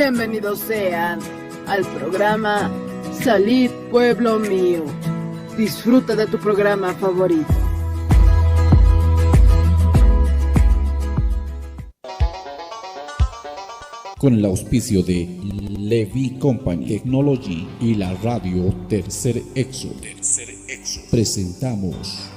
Bienvenidos sean al programa Salid Pueblo Mío. Disfruta de tu programa favorito. Con el auspicio de Levi Company Technology y la radio Tercer Exo, presentamos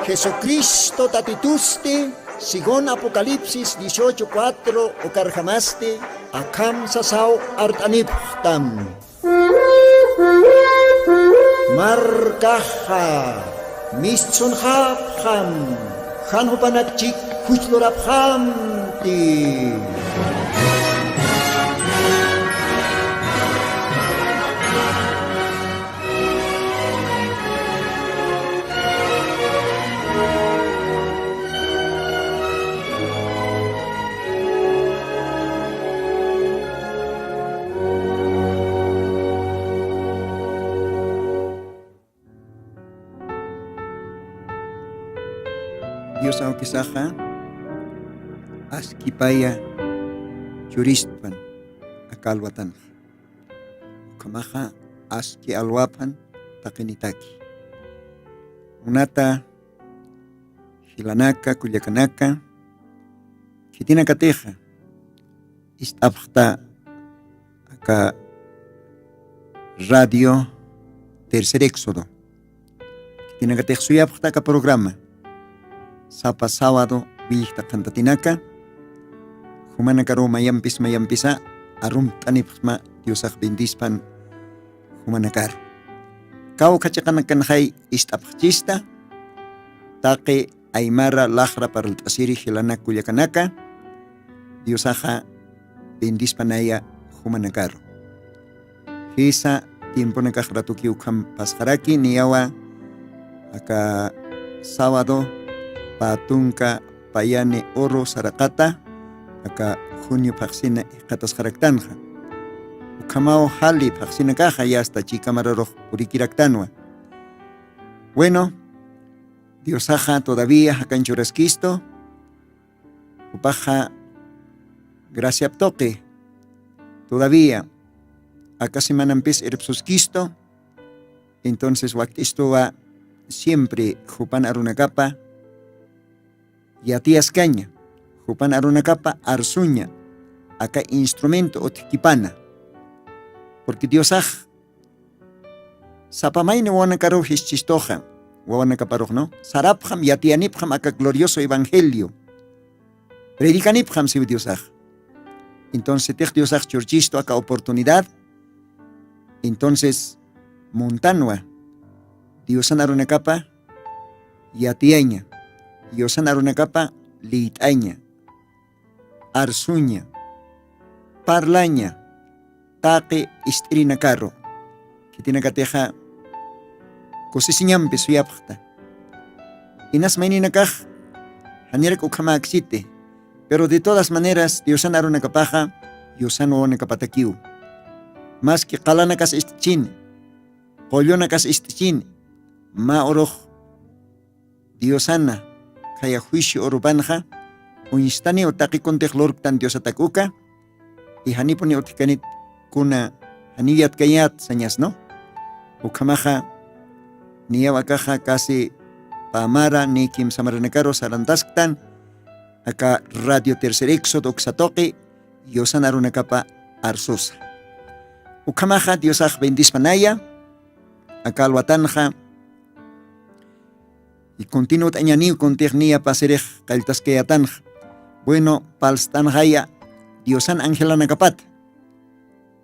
Jesucristo tatituste, según Apocalipsis 18:4 o carjamaste, akam sasao artaniptam. Markaha, mischunhabham, hanhupanakchik huchlorabhamti. Dios aukisaja askipaya juristpan akalwatan kamaja aski alwapan takinitaki unata hilanaka kuyakanaka kitina kateja istapta aka radio Tercer Éxodo kitina kateja suyapta aka programa Sapa sábado vilta cantatinaka humana karo mayampisa arum tanipma Diosaj bendispan humana karo kau kachakanakan hay istapchista take aymara lahra para el tasiri hilana kuyakanaka Diosaja bendispanaya humana karo hisa tiempo nakajratuki ukam pasjaraki niyawa aka sábado patunka payane oro sarakata aka junio paxina katas jaraktanja ukamao hali paxina caja ya hasta chikamararo purikiraktanwa. Bueno, Diosaja todavía hakan churasquisto upaja gracia toque todavía acá semanampis erpsusquisto entonces waktisto va siempre jupan aruna capa Yatias caña, jupan aruna capa arsuña, acá instrumento o tiquipana. Porque Diosaj, sapamaine wanakaruj chistoja, wanakaparuj, ¿no? Sarapjam yatianipjam acá glorioso evangelio. Predicanipjam si Diosaj. Entonces, tej Diosaj churchisto acá oportunidad. Entonces, montanua, Diosan aruna capa, yatiaña. Diosan aruna capa liitaña, arsuña, parlaña, taque istrina carro, que tiene cateja cosisiñampe suyapta. Inas mainina kaj, hanirek ukama existe, pero de todas maneras, Diosan aruna capaja, Diosan ona capatakiu. Más que calanakas istichin, pollonakas istichin, ma oroj, Diosana. Kaya juicio orubanja, unistani otaki kontej lorktan diosatakuka, y haniponi otikanit kuna haniyat kayat sañas, ¿no? Ukamaja, niyawakaja casi pamara ni kim samaranakaro sarantasktan, acá radio Tercer Éxodo oxatoque, diosan arunakapa arsosa. Ukamaja diosaj bendispanaya, acá alwatanja, y continuo tañaniu con tecnia paserej kaltaskeatan. Bueno, palstanjaya Diosan Angelana Capat.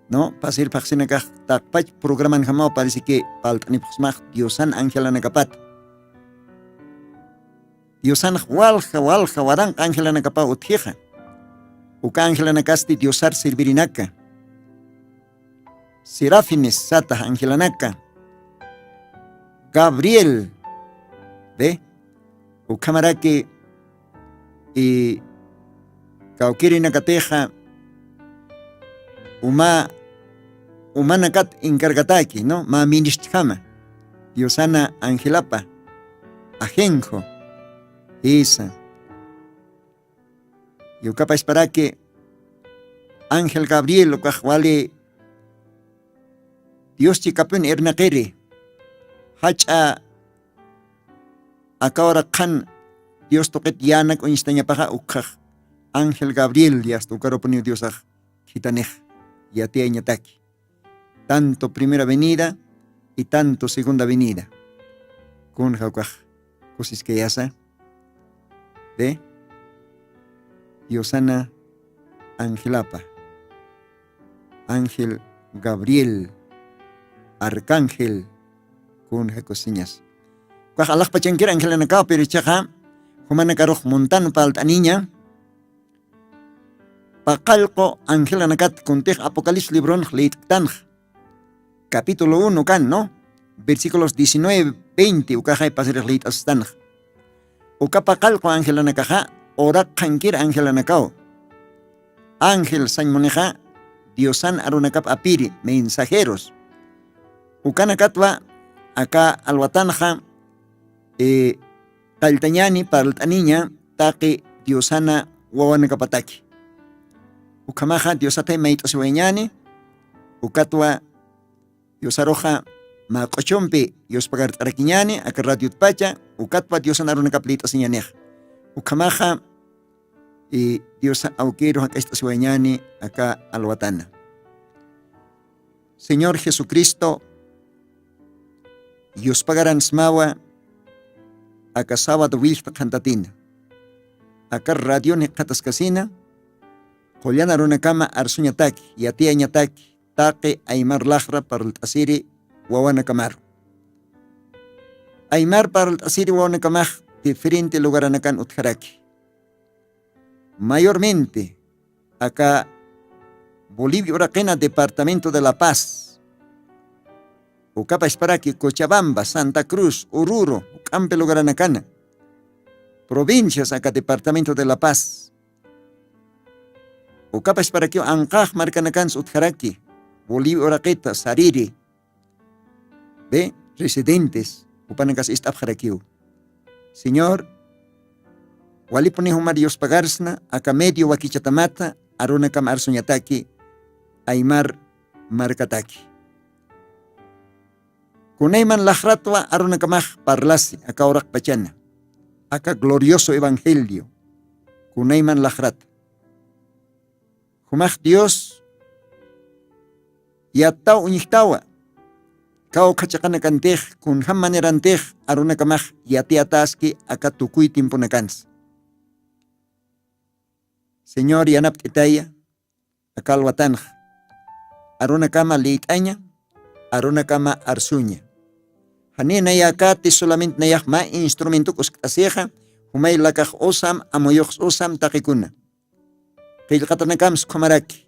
No, pasir paxinaka takpach programan jamao parece que paltanipxmaj Diosan Angelana Capat. Diosan walja waran Angelana Capa utjeja. Uka Angelana casti Diosar servirinaka. Serafines sata Angelanaka. Gabriel ¿ve? O cámara que Kaukiri nakateja umanakat encargataki, ¿no? Ma ministjama. Diosana Angelapa. Ajenjo. Esa. Yo capaz para que Ángel Gabriel o wale Dios chikapun ernaqere hacha akawra kan Dios toket yanak onistanya paja ukaj Ángel Gabriel ya hasta ukaroponi Dios aj kitanej yatea ñataki tanto primera venida y tanto segunda venida con jaukaj cosis que yasa de Diosana Angelapa Ángel Gabriel Arcángel con cosiñas. Cuaj alaj pachanquer Ángel anacao pero chaja humana caroj montano palt aniña paqalqo Ángel anacat contej Apocalipsis libron leit tanj capítulo 1 kan no versículos 19 20 ukaja pasir leit astanj ukapaqalqo Ángel anakaja ora qankir Ángel anacao Ángel sañmoneja Diosan arunakap apiri mensajeros ukanakatwa acá alwatanja taltañani paraltaniña taqi Diosana wawanakapataki ukamaja Diosatay maitosiwañani ukatwa Diosaroja maqochompi Diospagar tarakiñani aka radio pacha ukatwa Diosana arunakaplitasiñanej ukamaja Dios auquero acá esta sueñani acá alwatana. Señor Jesucristo, Dios pagaran smawa acá sábado wilta cantatina. Acá radio ne katascasina, Juliana runakama arsuñataki, yatia ñataki, taqe aymar lajra para el asiri wawana kamar. Aymar para el asiri wawana kamar diferente lugar anakan utjaraki. Mayormente acá Bolivia Uraquena, departamento de La Paz, Ucapa Esparaqui, Cochabamba, Santa Cruz, Oruro, Ucampe Logaranacana, provincias acá departamento de La Paz, Ucapa Esparaqui, Ancaj, Marcanacans, Utjaraqui, Bolivia Uraqueta, Sariri, ve residentes, Upanacas Istapjaraquiu. Señor, walipuni humar Dios pagarsna, acá medio wakichatamata, arunakam arsuñataki, aymar markataki. Kunayman lajratwa arunakamaj parlasi, acá orak pachana, acá glorioso evangelio, kunayman lajrat. Humaj Dios, yattau uñiktawa, kao kachakana kantej, kun ham manerantej, arunakamaj yatiataski, acá tukuy timpunakans. Señor yanap itaya, akal watanja, aruna kama liitaña, aruna kama arsuña. Hanina yakati solamente nayak ma instrumento kuskasieja, humay lakaj osam, amoyox osam takikuna. Kilkatanakams komaraki.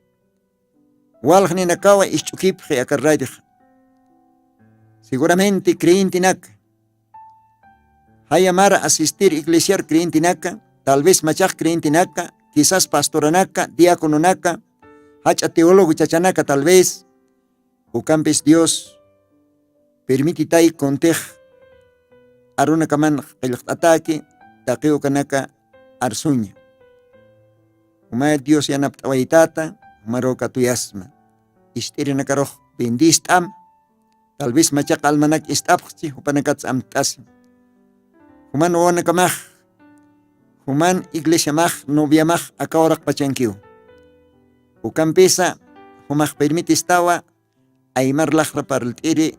Walhanina kawa ischukip akarraidij. Seguramente creyentinak. Hayamara asistir iglesiar creyentinak, tal vez machak creyentinak, quizás pastoranaka, diacononaka, hacha teólogo chachanaka tal vez, ucampes Dios, permititay contej, aruna kaman ataque, taqueo kanaka arsuña. Umay Dios yanap tawaitata, umaroka tuyasma. Istiri nakaroj bendistam, tal vez machak almanak istapchi, upanakats amtasim. Human oanakamaj, Human iglesia maj, novia maj, akaorak pachankiu. Ukampesa, humaj permitistawa, aymar lajra para el tiri,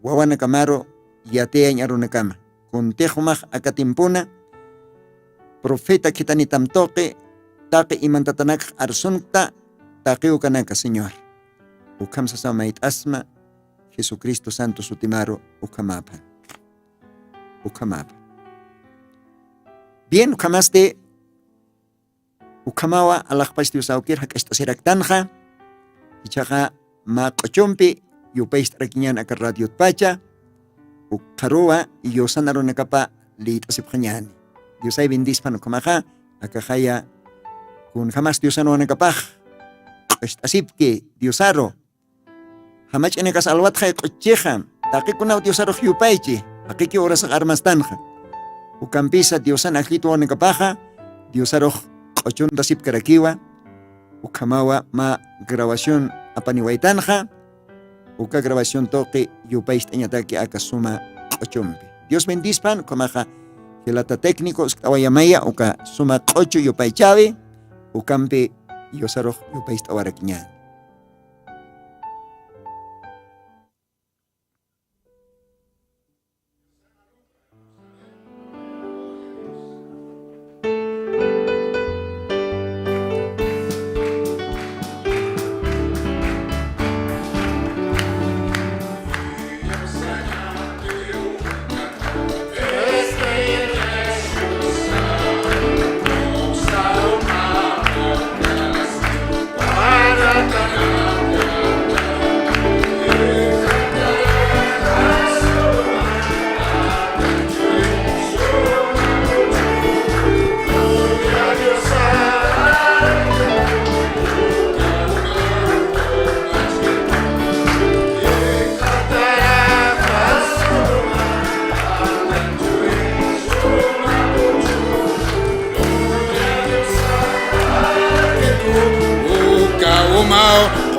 wawana kamaro, yatea ñarunakama. Kuntejo maj akatimpuna, profeta kitanitam toque, taque imantatanak arsunta, taqueo kanaka, Señor. Ukamsa samait asma, Jesucristo Santo Sutimaro, ukamapan. Ukamapan. Bien, ukamaste, ukamawa alakpas Dios aukir hak esto serak tanja, ichaga ma kochompi, yupaist rakinyan akar radio pacha, ukaroa, iyosan aron nakapa liit asip kanyani. Dios ay bendispan ukamaha, akahaya, kun hamas Dios ano nakapah, asip ke Diosaro, hamach enekas alwat kay kocheham, taki kunaw Diosaro yupaychi, akiki oras ak armas tanja. Ukampisa Diosan aklito nakapaja, Diosaro q'uchunta sipkarakiwa ukamawa ma grabación apaniwaitanja uka grabación toqi yupais tañataki aka suma q'uchunpi. Dios bendispan komaja gelata técnico awayamaya uka suma q'uchu yupaychavi ukampi yosaroj yupais tawarakiña.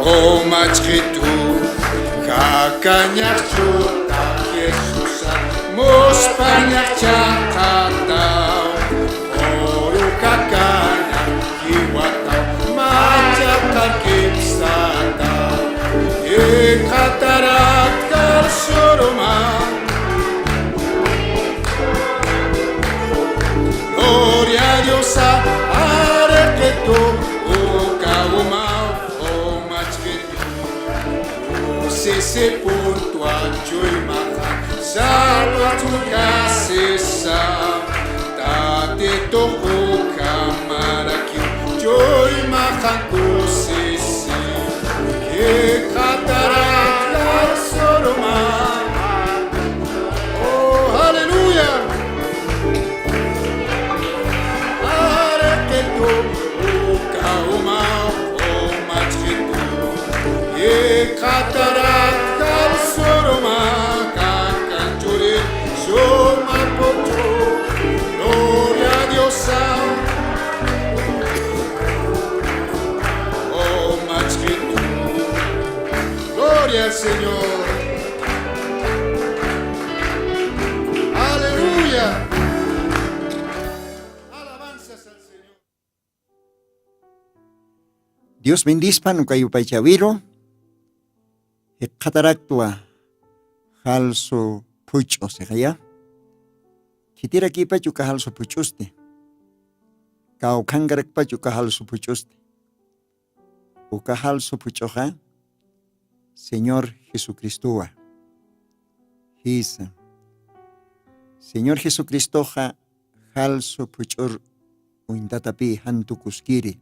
O machkitu kakanya chuta Yesusa mospanya chakatao oru kakanya kiwata machaka kipsata katarakta suruma gloria a Dios areketu ukawuma c'est pour toi, Dieu m'a salva tu casesa, tate toko kamaraki, Dieu m'a cancosesi, que cataracta soroma. Oh, alléluia. Areketo, o kauma, o machito, e cataracta. Gloria a Dios, oh machito, gloria al Señor, aleluya, alabanzas al Señor. Dios bendispan ukayupay chaviro, cataractua, halso pucho se kaya. Kitira kipa chuka halso puchuste. Kau kangarak pa chuka halso puchuste. Uka halso puchoja, Señor Jesucristo. Hisa. Señor Jesucristo halso puchur uintatapi hantu kuskiri.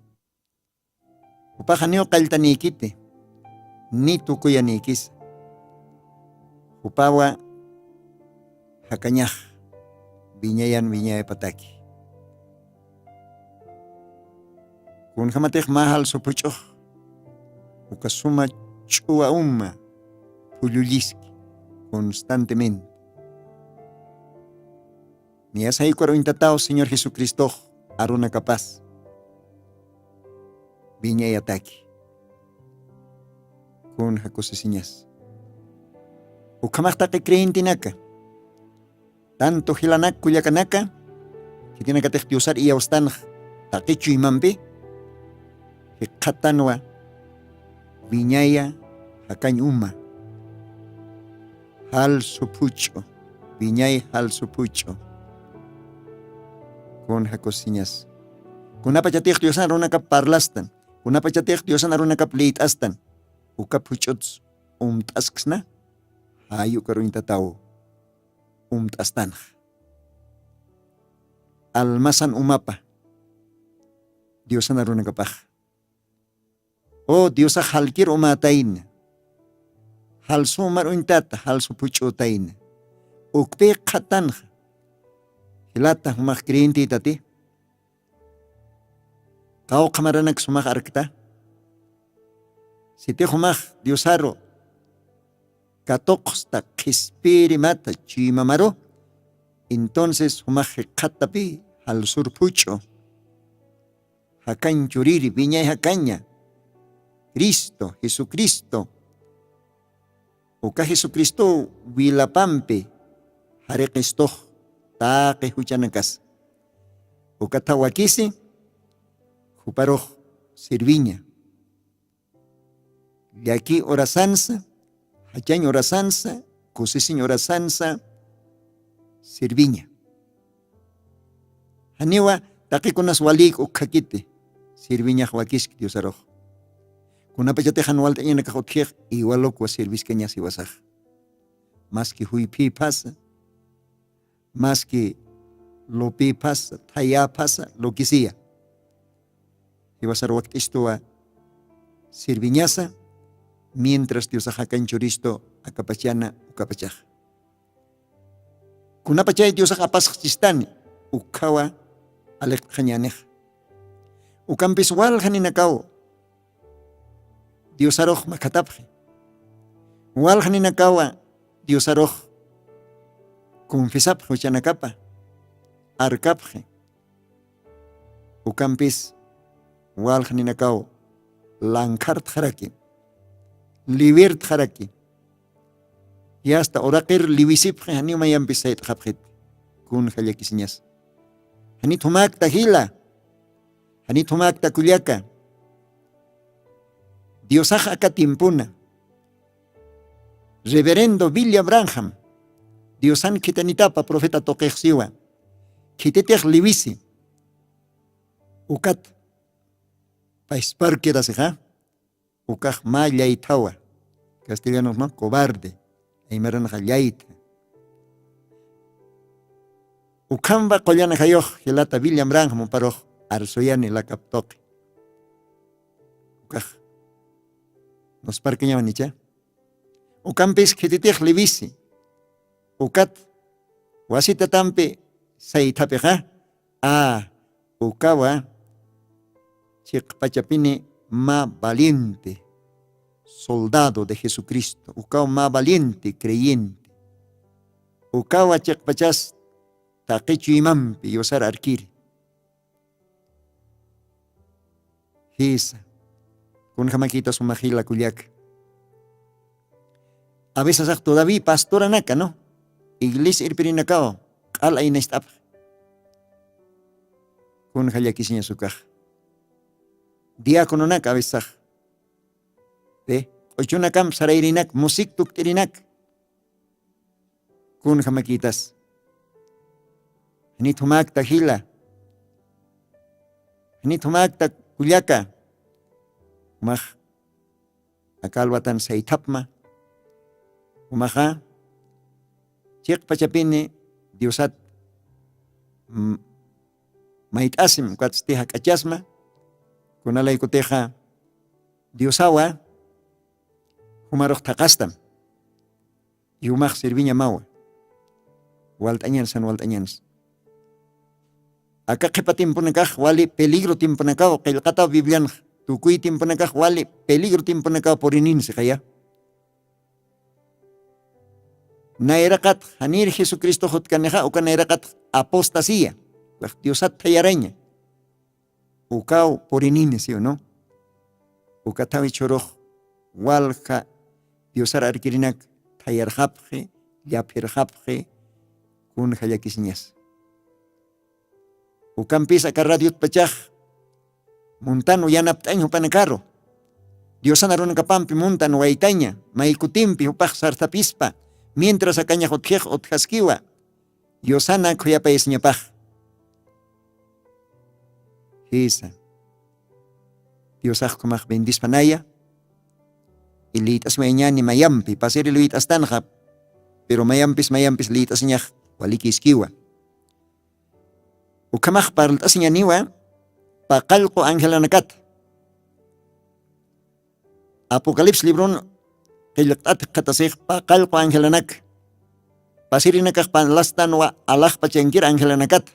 Upajaneo kaltanikite. Ni tukuyanikis. Upawa hakanyah. Binyayan pataki. Kung hamatek mahal so pucho, ukasuma chua pululiski constantemente. Niyasay ko rin tatao, Señor Jesucristo, aruna kapaz. Binyayataki. Kung hakusisinyas. Ukamakta kay kreyente naka. Tanto hilanak kulyakanaka, que tiene que usar y austan taquichu y mambe, que katanwa, viñaya, hakanyuma, hal supucho, viñay hal supucho, con jacosiñas. Con apachatech diosan arunaka parlastan, con apachatech diosan arunaka pleit astan, ukapuchots, tasksna, hayu karuintatao. Tastan almasan umapa Diosan aruna kapah. Oh Diosa halkir umatain hal sumar untat hal supuchotain ukpe khatan hilata makrinti tati kau kamaranak sumak arkta siti humak Diosaro katoqsta kispiri mata chimamaro, entonces humaje katapi al surpucho hakan churiri viñay hakaña Cristo Jesucristo uka Jesucristo vilapampi hareqisto taqi huchanakas uka tawakisi huparoj sirviña yaki orasansa hachañ orasansa kusisiñ orasansa sirviña haniwa taqikunas walik ukkakiti sirviña wakisk Dios aroj kunapachatejan waltañana kajotjej igualokwa servis caña siwasaj más que huipi pasa más que lopi pasa taya pasa lo que sea iwasar waktistoa sirviñasa mientras Dios ajacan choristo akapachana ukapachaj kunapachay Dios apas chistani ukawa alek jañanej ukampis wal janinakaw Dios aroj makatapje wal janinakawa Dios aroj confesapje uchanakapa arkapje ukampis wal janinakaw lankart jaraki libert jaraki y hasta orakir liwisipje hani mayampis sayt japjet kun jalakisñas hani tumak tahila hani tumak takullaka Diosaj akatimpuna Reverendo William Branham Diosan kitanitapa profeta toqejsiwa kitetej liwisi ukat paisparque dasija ukaj mallaitawa castellanos no cobarde aymaran jallaita ukamba qollana jayoj hilata William Branham paroj arsoyani la kaptoqi ukaj nos parqueñaban nicha ukampis kititej liwisi ukat wasita tampe saitapeja ukawa chiqpachapini ma valiente soldado de Jesucristo ukawa ma valiente creyente ukawa chiqpachas taqichu imampi yosar arkiri hisa kun jamaquita su majila kuyak a veces todavía pastora naka no iglesia irpirinakao qal aynastap kun jalakisiña sukaj diácono naka a veces ve ochunakam sarairinak musik tuktirinak kun jamaquitas nitumak tajila nitumak ta kulyaka maj akalwatan saytapma umaja chiq pachapini Diosat maitasim katsteja kachasma kunalay kuteja Diosawa humaroj taqastam yumaj sirviña mawa waltañan san waltañans acá qepa timpunakaj wali peligro timpunakaw qillqata biblian tukuy timpunakaj wali peligro timpunakaw porininsi qaya nairaqat hanir Jesucristo hutkaneja uka nairaqat apostasía Diosat tayaraña ukaw porinini ¿sí o no? Uka tawi choroj walja Diosar arkirinak tayarjapje yapirjapje kun jalakisñas ukampis aka radiot pachaj muntano yanaptañ hupanakaro Diosan arun kapampi muntan waitaña maikutimpi upaj sartapispa mientras akaña hotjej otjaskiwa Diosana kuyapayisñapaj hisa Diosaj kumaj bendispanaya y liitas mañani mayampi pasiri liitas tanja pero mayampis liitas ñaj walikiskiwa ukamaj paraltas ñaniwa paqalqu angelanakat Apocalipsis libron qillqat qatasej paqalqu angelanak pasirinakaj panlastanwa alaj pachenkir angelanakat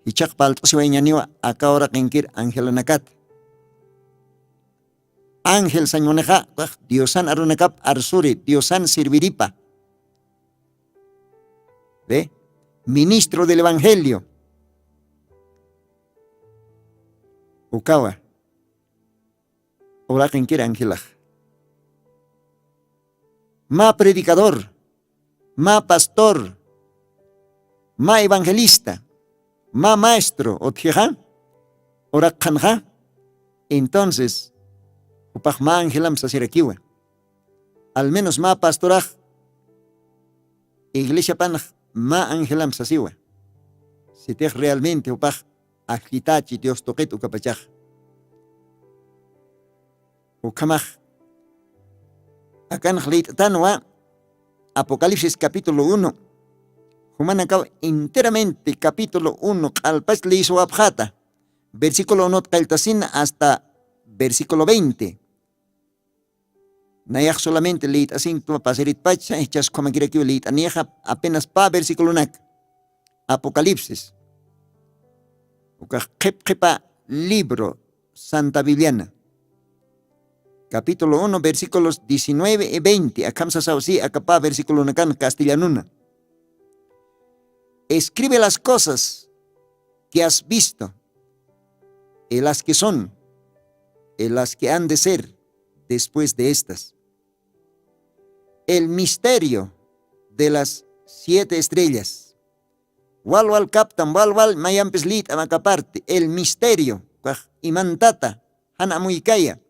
hichaq palt'asiwa ñaniwa akawra qinkir angelanakat ángel sañoneja Diosan arunakap arsuri Diosan sirviripa ¿ve? Ministro del Evangelio ukawa oraqin kira angelaj. Ma predicador, ma pastor, ma evangelista, ma maestro, otjeja, oraqanja. Entonces, upaj ma angelam sasirakiwa. Al menos ma pastoraj, iglesia panaj, ma angelam sasiwa. Si te realmente upaj ajitachi Dios toquet ukapachaj. Ukamaj. Acá en Tanua, Apocalipsis capítulo 1. Humanacao enteramente capítulo 1. Alpas le hizo abjata. Versículo 1 hasta versículo 20. Nayak solamente leit así pasarit pacha, echas como quiere que leit anieja apenas pa versículo 1. Apocalipsis. Uka libro Santa Bibliana. Capítulo 1, versículos 19 y 20. Acamsa sausi, acapá, versículo 1, castellanuna. Escribe las cosas que has visto, y las que son, y las que han de ser después de estas. El misterio de las 7 estrellas. Walwal captan, walwal mayampes lit amacaparte. El misterio, imantata, hanamuikaya.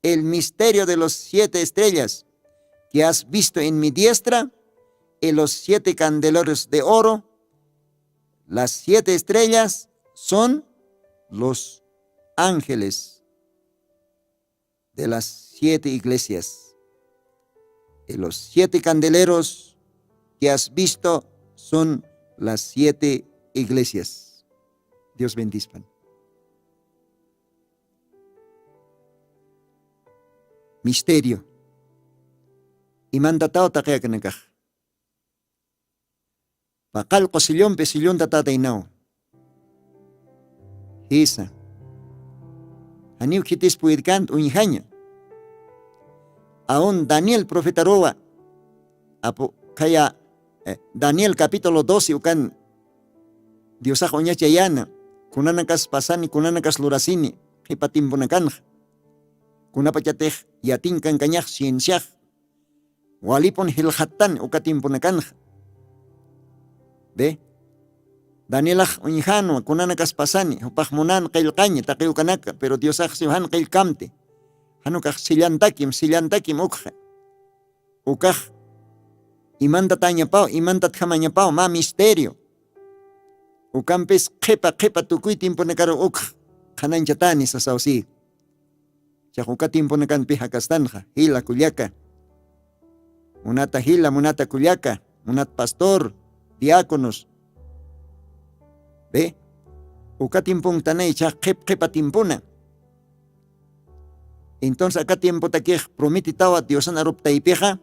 El misterio de los 7 estrellas que has visto en mi diestra, y los 7 candeleros de oro. Las 7 estrellas son los ángeles de las 7 iglesias. Y los 7 candeleros que has visto son las 7 iglesias. Dios bendiga. Misterio. Y mandatao taquea kanakaj. Pakal qosillón pesillón tatatainao. Isa. Aniu kitis puidkant unjaña. Aún Daniel profeta roa. Kaya Daniel capítulo 12 ukan Diosaj oñachayana. Kunanakas pasani kunanakas lurasini. Hipatimpunakanja. Kunapachatej yatinkan kañaj cienciaj. Walipon hiljatan ukatimpunakanja. ¿Ve? Danielaj unjano kunanakas pasani. Upajmunan qailqaña taqiukanaka. Pero Diosaj siuhan qailkamte. Hanukaj sillantakim ukja. Ukaj. Imanta tañapao, imanta tjamañapao, ma misterio. Ukampes qepa tukuy timpunakaro ukja. Kananchatani sasausi. Chajuka timpunakan pija castanja, hila kuliaka. Munata hila, munata kuliaka, munat pastor, diáconos. ¿Ve? Uka timpun tanay, chaj qepa timpuna. Entonces acá tiempo taquej prometitawa Diosan arupta y pija,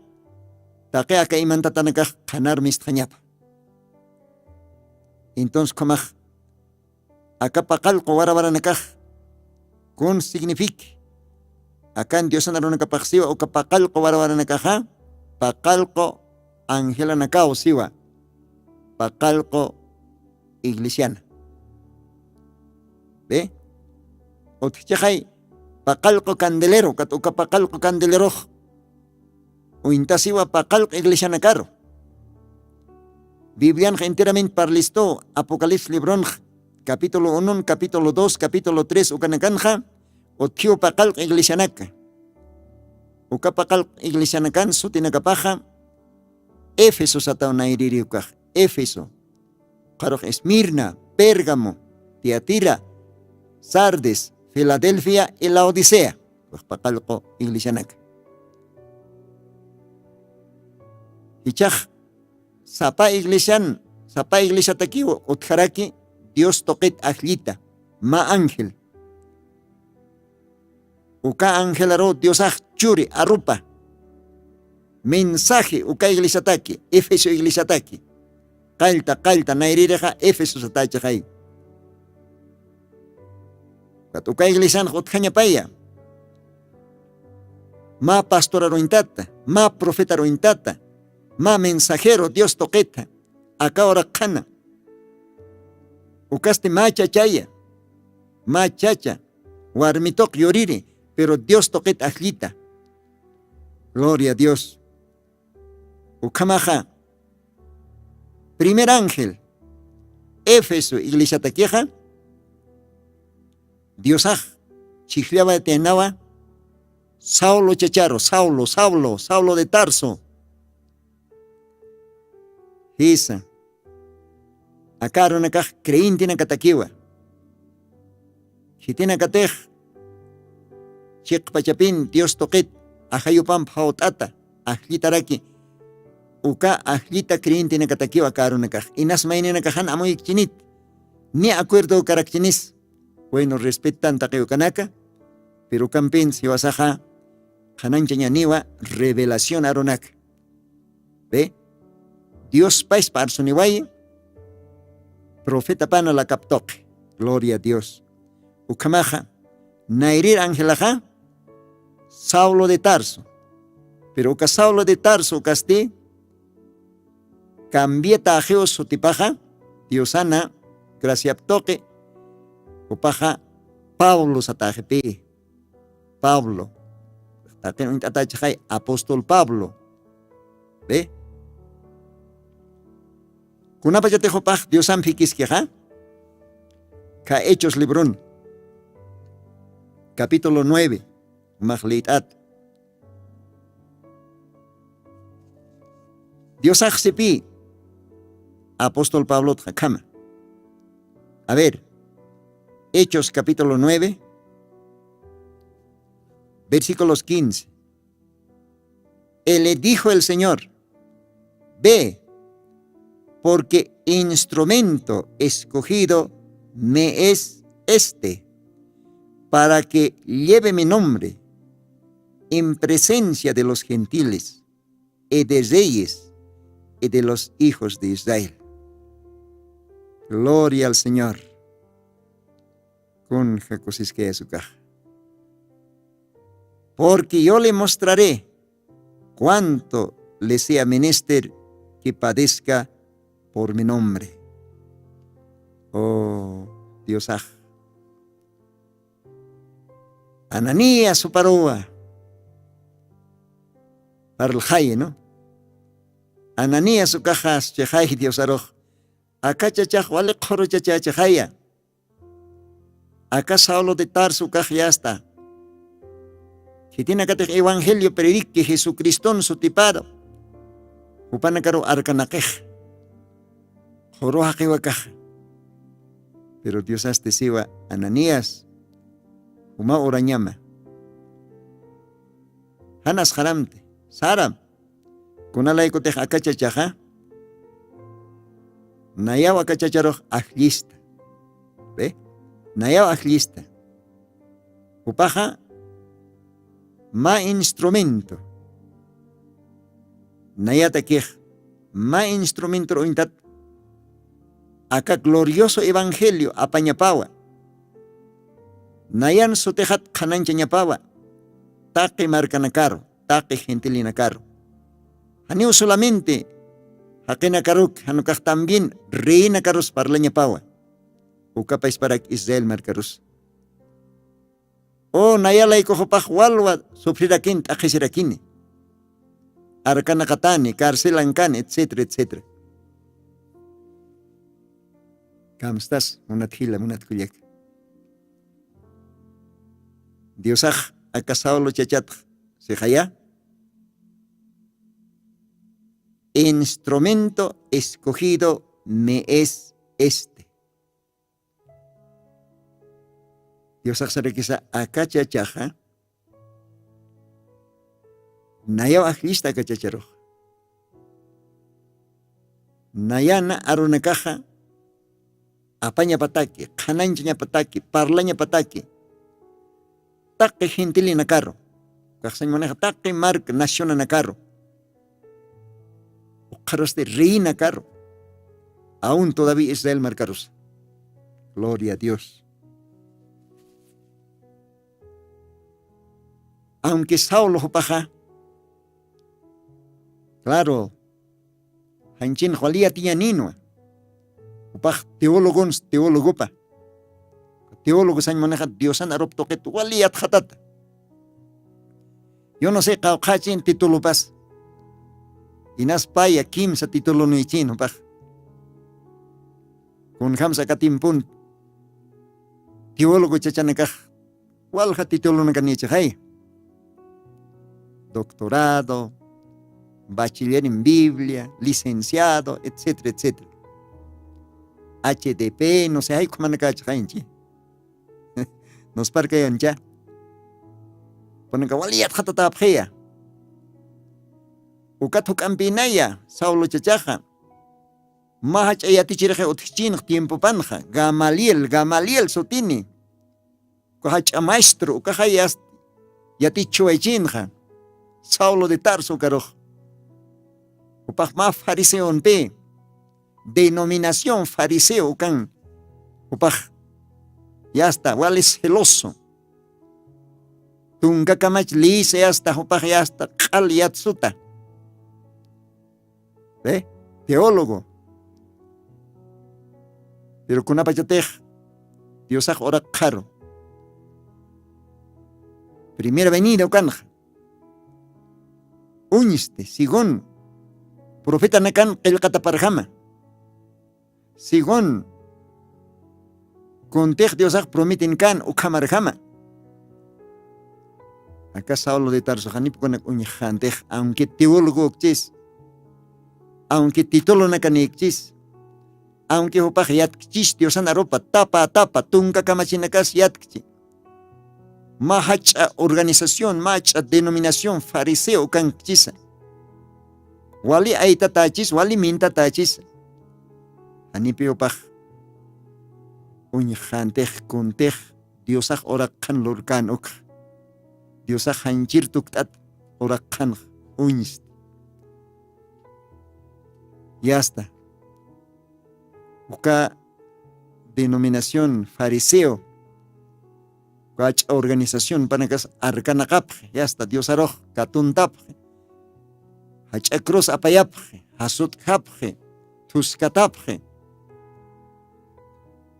taque acá imanta tanakaj kanar mistjañapa. Entonces comaj, acá paqalco warabaranakaj, kun signifique. Acá en Diosan arunaka paxiwa, o kapaqalco warabaranakaja, paqalco angela nakao siwa, paqalco iglesiana. ¿Ve? O tichajay, paqalco candelero, katuka paqalco candelero. O intasiwa paqalco iglesiana caro. Biblian enteramente parlistó Apocalipsis libron, capítulo 1, capítulo 2, capítulo 3, ukanakanja, o tío paqalco iglesianaka. Uka paqalco iglesianakan sutinakapaja, Éfeso sataunairirikaj, Éfeso. Karoj Esmirna, Pérgamo, Tiatira, Sardes, Filadelfia y la Odisea. Paqalco iglesianaka. Hichaj, sapa iglesia takiwo, utjaraki, Dios toquet ajlita, ma ángel. Uka ángel aro Dios churi, arupa. Mensaje, uka iglesia taki, Éfeso iglesia taki. Kalta, nairireja, Éfeso satachajay. Uka iglesia utjaña paya. Ma pastor intata, ma profeta intata. Ma mensajero Dios toqueta, acá ahora cana. Ucaste ma chachaya, ma chacha, Warmitok yoriri, pero Dios toquet ajlita. Gloria a Dios. Ukamaja. Primer ángel. Éfeso, iglesia taqueja. Diosaj. Chifliaba de Tenawa. Saulo Chacharo, Saulo de Tarso. Esa. Acá ronacaj creín tiene cataquiwa. Si tiene catej. Chik pachapin, Dios toquet. Ajayupam pautata. Ajlitaraki. Uka ajlita creín tiene cataquiwa acá ronacaj. Inas mainina cajan amoy chinit. Ni acuerdo caracchinis. Bueno, respetan taqueucanaca. Pero campin si vas a Hananchaniwa revelación aronak. ¿Ve? Dios pais parsoniway. Profeta pana la captok. Gloria a Dios. Ukamaja. Nairir angelaja. Saulo de Tarso. Pero uka Saulo de Tarso casti. Cambieta ajeos sotipaja. Diosana. Gracia toque. Upaja. Pablo satajepe. Pablo. Apóstol Pablo. ¿Ve? Kunapa ya tejo paj Dios amfikis keja. Ka Hechos Librón. Capítulo 9. Mahlitat. Dios ajsepi. Apóstol Pablo tjakama. A ver. Hechos capítulo 9. Versículos 15. Él le dijo el Señor, ve, porque instrumento escogido me es este, para que lleve mi nombre en presencia de los gentiles y de reyes y de los hijos de Israel. Gloria al Señor. Con Jacosisque a su caja. Porque yo le mostraré cuánto le sea menester que padezca por mi nombre. Oh, Dios. Ananías su paroa. Para el jaye, ¿no? Ananías su cajas, chejay, Dios aroj. Acá chachaj, vale coro chachajaya. Acá Saulo de Tarso ya está. Si tiene acá el evangelio predique Jesucristo su tipado. Upanacaro arcanakej. Joroja kewakaj. Pero Dios haste siwa Ananías. Uma orañama. Hanas jaramte. Saram. Kunalay ko tej acá chachaja. Nayaw acá chacharoj ajlista. ¿Ve? Nayaw ajlista. Upaja ma instrumento. Nayata kej ma instrumento intat. Acá glorioso evangelio apañapawa. Nayan sotehat kananchañapawa. Taque marcanacaro, taque gentilinacaro. Haneo solamente hakenakaruk hanukaj también reina caros parlañapawa. Ukapais para Israel marcarus. O nayalay kohopaj walwa sufrirakin tajisirakini. Arkanakatani, carcelankan, etcétera, etcétera. ¿Cómo estás? Munatjila, munatkuyak. Diosaj acasado lo chachat. ¿Se instrumento escogido me es este. Dios sabe que esa acachachaja, naya ajista acachacharo. Nayana arunakaja, apaña pataki, kananchaña pataki, parlaña pataki. Taque gentili na carro. Kaxan maneja taque marca nacional na carro. O carros de reina carro. Aún todavía Israel marcaros. Gloria a Dios. Aunque Saulo hopaja, claro, hanchin jolia tia nino, opaj teólogo pa, teólogo san maneja Diosan arop toquet waliyat khatata. Yo no sé qawqachin título pas. Inas paya kimsa título no ichin paj. Kun hamsa katimpun teólogo chachanakaj walja título no kanichaj. Doctorado, bachiller en Biblia, licenciado, etcétera, etcétera. HDP, no sé, hay como manacachajinchi. Nos parque ya. Ponen que waliyat khatatapjea. Ukat hukampinaya, Saulo chachaja. Mahach ayatichirje utchin tiempo panja. Gamaliel sotini. Kohach a maestro, ukahayas yaticho echinja. Saulo de Tarso caroj. Upaj ma fariseo pe. Denominación fariseo kan. Upaj. Ya está, wal es celoso. Tunga kamach lise hasta upaj ya está kal yatsuta. ¿Ve? Teólogo. Pero con apachatej, Dios ora caro. Primera venida ukanja. Uñiste, sigón. Profeta nakan el kataparjama. Sigón. Contej Dios prometen kan ukamarjama. Acá Saulo de Tarso hanip con uñjantej, aunque teólogo okchis. Aunque título nakanekchis, aunque hopaj yatkchis Diosan aropa tapa tunka kamachinakas yatkchi. Mahacha organización, mahacha denominación fariseo kankchisa. Wali aita tachis, wali minta tachis. Anipi hopaj uñjantej kuntej Diosaj orakan lurkan ok. Diosaj hanchir tuktat orakan uñist. Ya está. Uka denominación fariseo. Kach organización panakas arkanakapje. Ya está. Dios aroj katuntapje. Hacha cruz apayapje. Hasut kapje. Tuskatapje.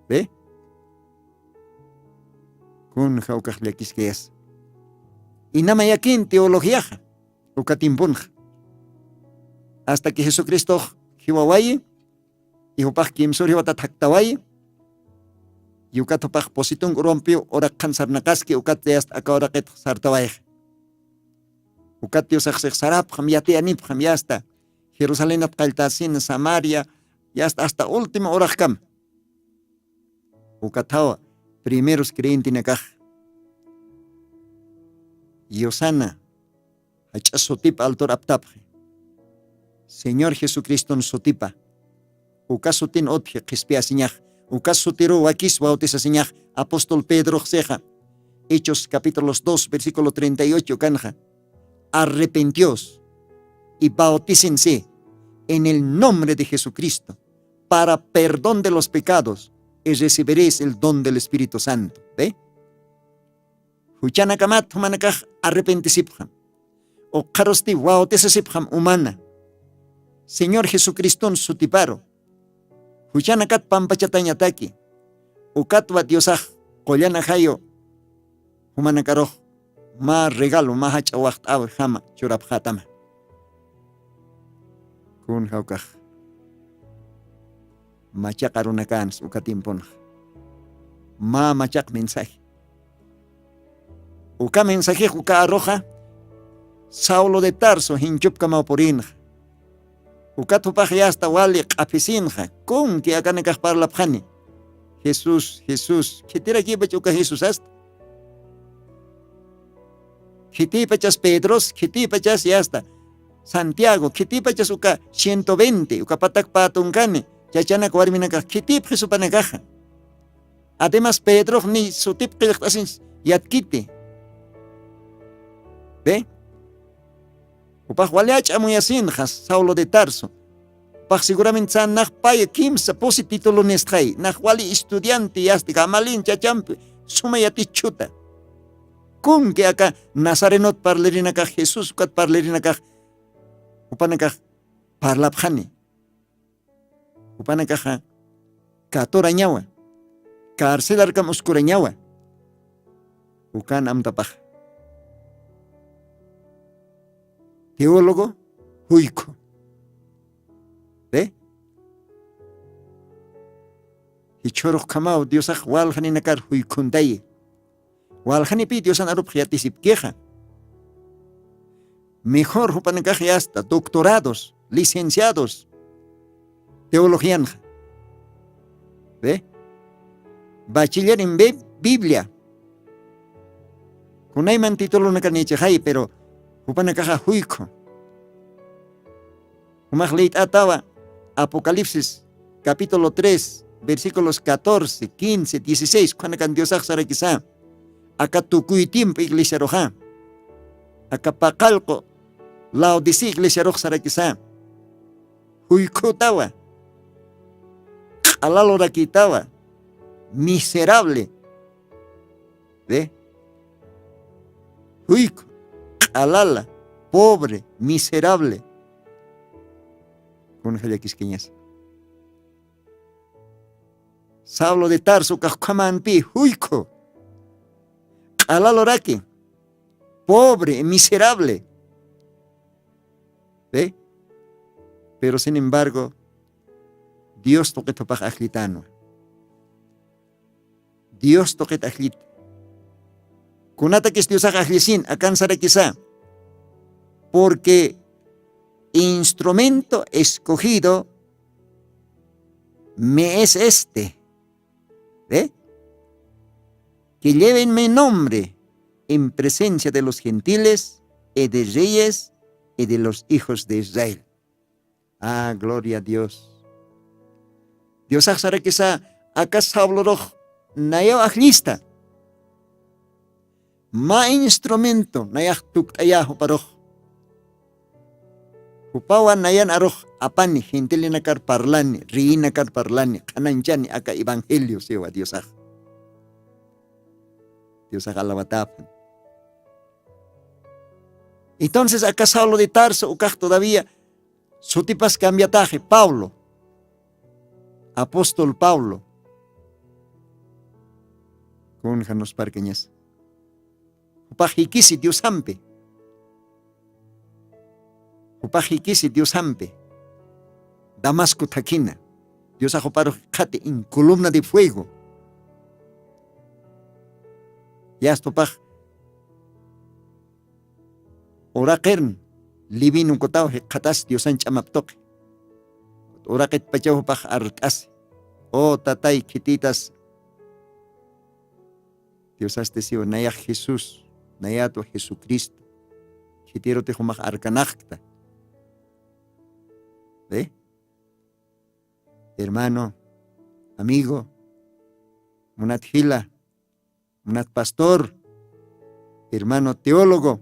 ¿Ve? Kun jaukaj lekiskeyas. Y nama yakin teología. Ukatimpunja. Hasta que Jesucristo hiwawayi, y upaj kimsur hiwata taktawayi, y ukat upaj positung rompió ora kansar nakaski ukat deast akawara ket sartaway. Ukat Dios sarap yate anip yasta. Jerusalén at kaltasin Samaria, yasta hasta última hora kam. Ukatawa primeros creyentes nakaj. Yosana, hachasotip altor aptapje. Señor Jesucristo en sotipa. Ucasutin otje quispia siñaj. Ucasutiro wakis bautiza siñaj. Apóstol Pedro ceja. Hechos capítulos 2, versículo 38 canja. Arrepentíos y bautícense en el nombre de Jesucristo para perdón de los pecados y recibiréis el don del Espíritu Santo. ¿Ve? Huchana kamat humanakaj arrepentisipjam. O karosti bautizasipjam humana. Señor Jesucristo sutiparo. Huchanakat pampachatanyataki. Ukatwa Diosaj kollana hayo. Humanakaroh. Ma regalo ma hachawakt aw jama churapjatama. Kun haukaj. Machakarunakan ukatimpon. Ma machak mensaje. Uka mensaje uka arroja. Saulo de Tarso hinchupka mauporinja. Ukatu ya hasta wali qapisinja kun que acá nekaj parlapjani. Jesús, kitira aquí pachuca Jesús hasta. Kiti pachas Pedros, kiti pachas ya hasta. Santiago, kiti pachas uka 120, uka patak patunkane, chachana kuarminaka, kiti pjesupanekaja. Además Pedro ni su tip qilqtasin yatkite. ¿Ve? Upaj waliach amuyasinjas Saulo de Tarso. Upaj seguramente san nach paya kimsa posi título nestray. Nach wali estudiante yasti gamalin chachampi suma yati chuta. Kun que acá Nazarenot parlerinaka Jesús kat parlerinaka upanaka parlapjani. Upanaka katora ñawa. cárcel arcam oscurañawa. Ukan amtapaj. Teólogo, huico. ¿Ve? Y chorro kamao, Dios aj walhani nakar huikundaye. Walhani pi Dios anarup yatisip queja. Mejor hupanakaj hasta doctorados, licenciados. Teología. ¿Ve? Bachiller en Biblia. Kunayman título nakanichajay, pero hupanakaja huico. Humaj leit atawa Apocalipsis capítulo 3 versículos 14, 15, 16. Kuanakan Diosaj sarakisa. Aka tukuitimp iglesia roja. Aka pakalko Laodicea iglesia roja sarakisa. Huico tawa. Alalo rakitawa. Miserable. ¿Ve? Huico, alala, pobre, miserable. Con quisqueñas. Saulo de Tarso, Cajuaman pi, huico. Alalo raki, pobre, miserable. ¿Ve? Pero sin embargo, Dios toque topaj ajlitano. Dios toque tajlit. Kunata que Dios ajlisin, acansara quizá. Porque instrumento escogido me es este. ¿Ve? Que lleven mi nombre en presencia de los gentiles y de reyes y de los hijos de Israel. Ah, gloria a Dios. Dios ajsara quizá acá sabloroj nayo ajlista. Ma instrumento nayak tuktayaho paroj. Hupawan nayan aroj apani hintili nakar parlani, rii nakar parlani, kananchani aka evangelio sewa Diosaj. Diosaj alabatapan. Entonces acá Saulo de Tarso, ukaj todavía, su tipas cambiataje, Pablo, apóstol Pablo, con janos parqueñas. Upajikisi Dios ampe. Upajikisi Dios ampe. Damasco taquina. Dios ajoparo jate en columna de fuego. Ya estopaj. Orakern. Libino kotao katas Dios anchamaptoque. Oraket pachao paj arcas. Oh tatay kititas. Dios has sido naya Jesús. Nayato Jesucristo. Kitiro te humaj arcanacta. ¿Ve? Hermano, amigo, munat hila, munat pastor, hermano teólogo,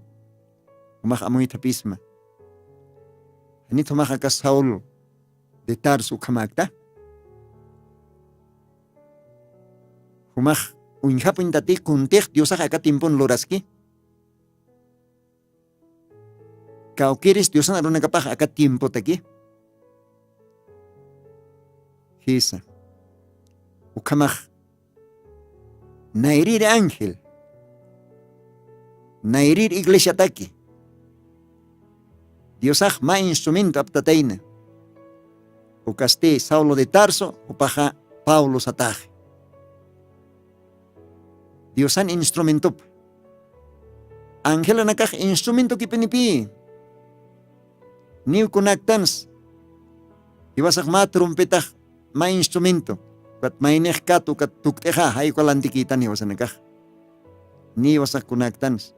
humaj amuita pisma. Anito humaj acá Saulo de Tarso kamagta. Humaj unjapin tati kuntej Dios acá timpon loraski. Kau quieres Dios anaruna capaz acá tiempo taqui. Hisa. Ukamaj. Nairir ángel. Nairir iglesia taqui. Dios ma instrumento aptataina. Ucaste Saulo de Tarso, upaja Paulo sataje. Dios an instrumento. Ángel anakaj instrumento ki penipi. Niu kunaktans. Iwasak ma trompeta ma instrumento. Kat maineh katu kat tukteja hay kwalantikitan iwasanakaj. Ni wasak kunaktans.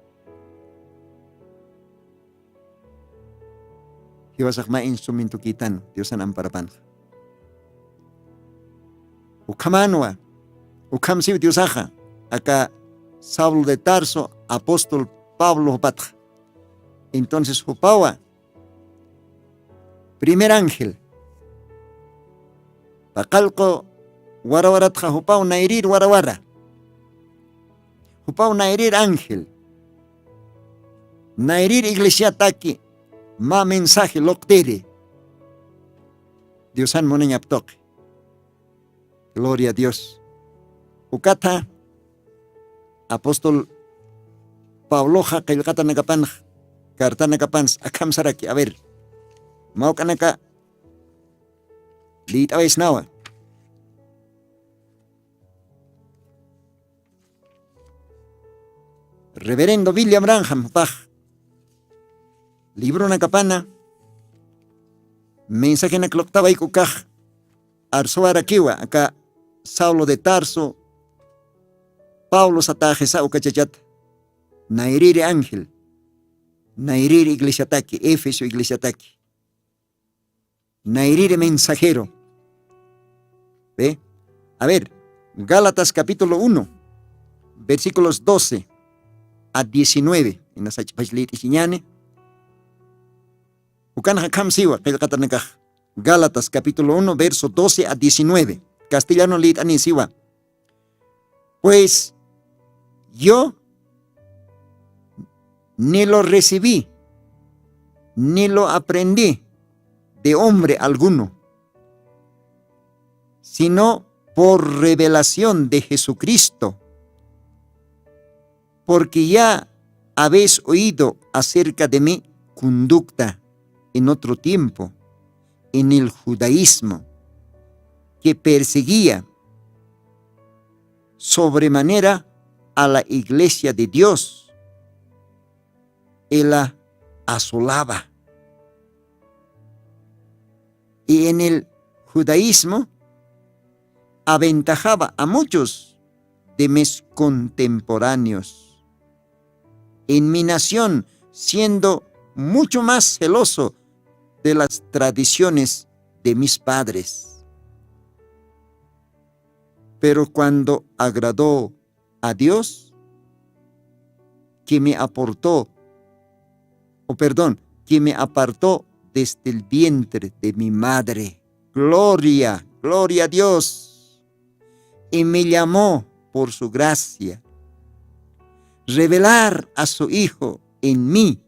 Iwasak ma instrumento kitan. Diosan amparapan. Ukamanwa. Ukamsiw Diosaja. Acá Saulo de Tarso, apóstol Pablo Patja. Entonces Jupawa. Primer ángel. Pakalko warawaratja Jupau nairir warawara. Jupau nairir ángel. Nairir iglesia taki. Ma mensaje loktere. Diosan moneñaptoque. Gloria a Dios. ukata apóstol Pabloja qillqata nakapanaj carta nakapans akam saraki a ver maukanaka lit awes nawa Reverendo William Branham paj libro nakapana mensaje nakloctaba ikukaj arsoara kiwa acá Saulo de Tarso Pablo satajesa ukachachat nairiri ángel nairiri iglesia taki Éfeso iglesia taki nairiri mensajero ¿ve? A ver Gálatas capítulo 1 versículos 12 a 19 en las achpachlit ichiñane ukana kam siwa qillqatanakaj Gálatas capítulo 1 verso 12 a 19 castellano lit ani siwa pues yo ni lo recibí ni lo aprendí de hombre alguno sino por revelación de Jesucristo porque ya habéis oído acerca de mi conducta en otro tiempo, en el judaísmo, que perseguía sobremanera a la iglesia de Dios y la asolaba. Y en el judaísmo aventajaba a muchos de mis contemporáneos. En mi nación, siendo mucho más celoso de las tradiciones de mis padres. Pero cuando agradó a Dios, que me apartó desde el vientre de mi madre. Gloria a Dios. Y me llamó por su gracia. Revelar a su Hijo en mí,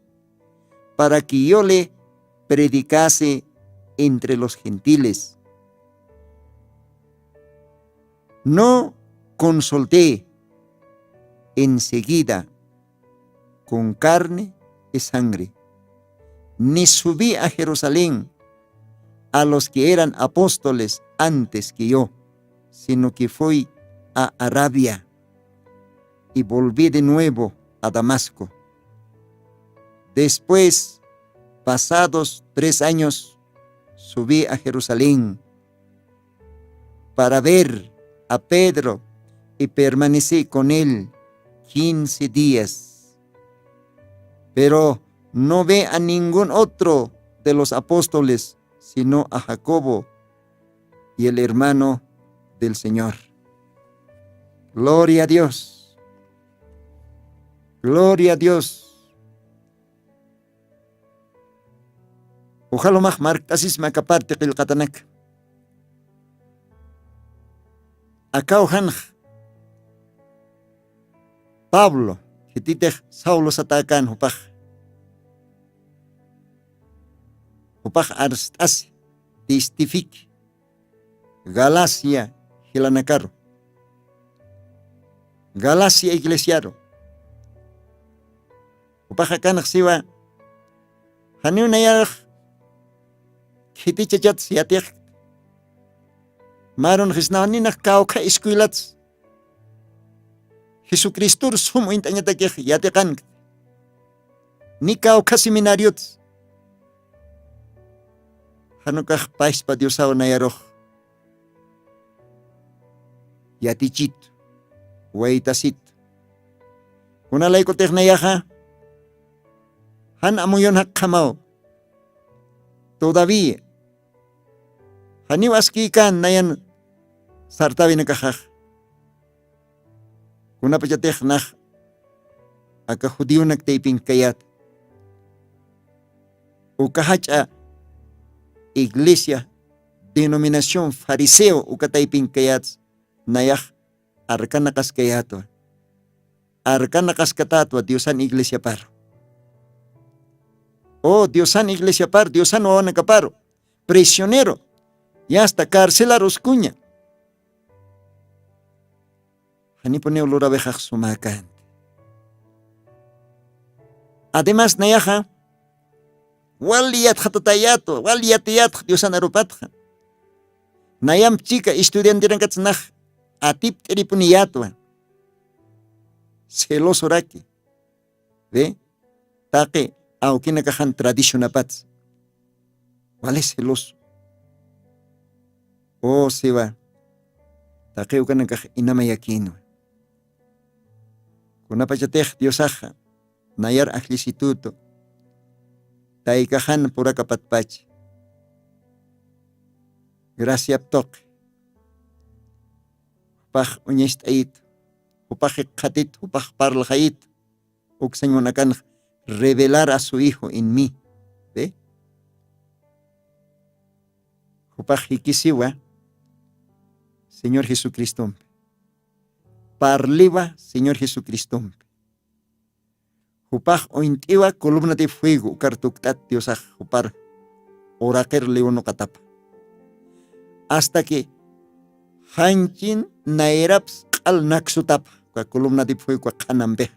para que yo le predicase entre los gentiles. No consulté enseguida con carne y sangre, ni subí a Jerusalén a los que eran apóstoles antes que yo, sino que fui a Arabia y volví de nuevo a Damasco. Después, pasados 3 años, subí a Jerusalén para ver a Pedro y permanecí con él 15 días. Pero no ve a ningún otro de los apóstoles, sino a Jacobo y el hermano del Señor. Gloria a Dios. Gloria a Dios. Ojalá marcasis macaparte qillqatanak. Acá ojanj Pablo, hititej Saulo satakan hupaj. Hupaj arstas tistifik. Galacia hilanakaro. Galacia iglesiaro. Upaj kanak siwa. Haniu nayaraj hitichachat siatiaj. Maron hisnawaninak kauka iskuilats. Jesucristur sumo intañatakej yatikan. Ni kauka seminariot. Hanukaj pais pa Diosao nayaroj. Yatichit. Waitasit. Kunalay ko teknayaja. Han amuyon hak kamao. Todavía. Haniw askikan nayan sartabi nakajaj. Kuna pachatej nach aka judío nagtayping kayat. Ukahacha iglesia denominación fariseo ukatayping kayat nayaj arkanakas kayato. Arkanakas katatwa Diosan iglesia paro. Oh, Diosan iglesia par, Diosan o nakaparo. Prisionero. Y hasta carcelar oscuña. Hanipone olor abeja sumakan. Además, nayaja, waliyat hatatayato, waliyatiyat, Diosan arupatja. Nayam chica, estudiante rankatsnaj, atip teripuniatwa. Celoso raki. ¿Ve? Taque, aunque na cajan tradición apats. ¿Cuál es celoso? Oh, se va. Taque ukan caj inama yakino. Kunapachatej Diosaja. Nayar ajlisituto. Taikajan puraka patpach. Gracias toque. Hupaj uñest ait. Hupaj katit, hupaj parlajait. Uxañonakan revelar a su hijo en mí. ¿Ve? Hupaj ikisiwa. Señor Jesucristo. Parliva, Señor Jesucristo. Hupaj ointiwa columna de fuego. Kartuktat Diosaj. Hupar. Oraker leono katapa. Hasta que hanchin naeraps al naxutap. Kwa columna de fuego kanambe.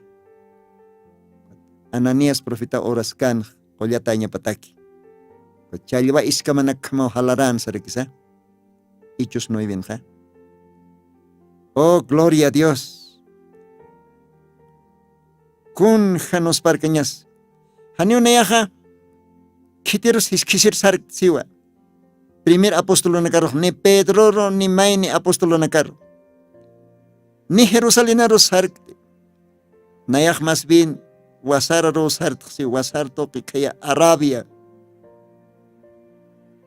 Ananías profeta oras kan. Kolyatanya pataki. Kwa chaliwa iskamanak kamau halaran sarekisa. Hechos 9, ¿ja? Oh, gloria a Dios. Kun janos parkeñas. Hanio neaja. Kiteros hiskisir sark siwa. Primer apóstolo nakaro. Ni Pedro ni May ni apóstolo nakaro. Ni Jerusalenaro sark. Nayaj más bien. Wasararo sark si wasarto que kaya Arabia.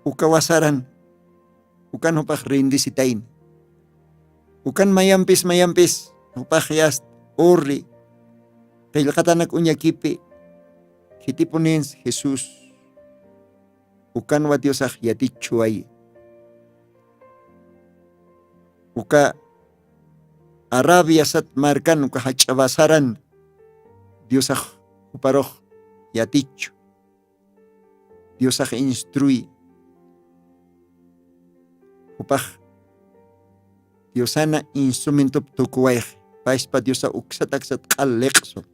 Uka wasaran. Ukan hupaj rindisitain. Ukan mayampis. Hupaj yast urri. Kailkatanak unyakipi. Kitipunins Jesús. Ukan wa Diosaj yatichu ay. Uka Arabia sat markan uka hachabasaran. Diosaj uparoj yatichu. Diosaj instrui. Upaj Diosana instrumento tukuwaij. Paispa Diosa uksataksat kalexo.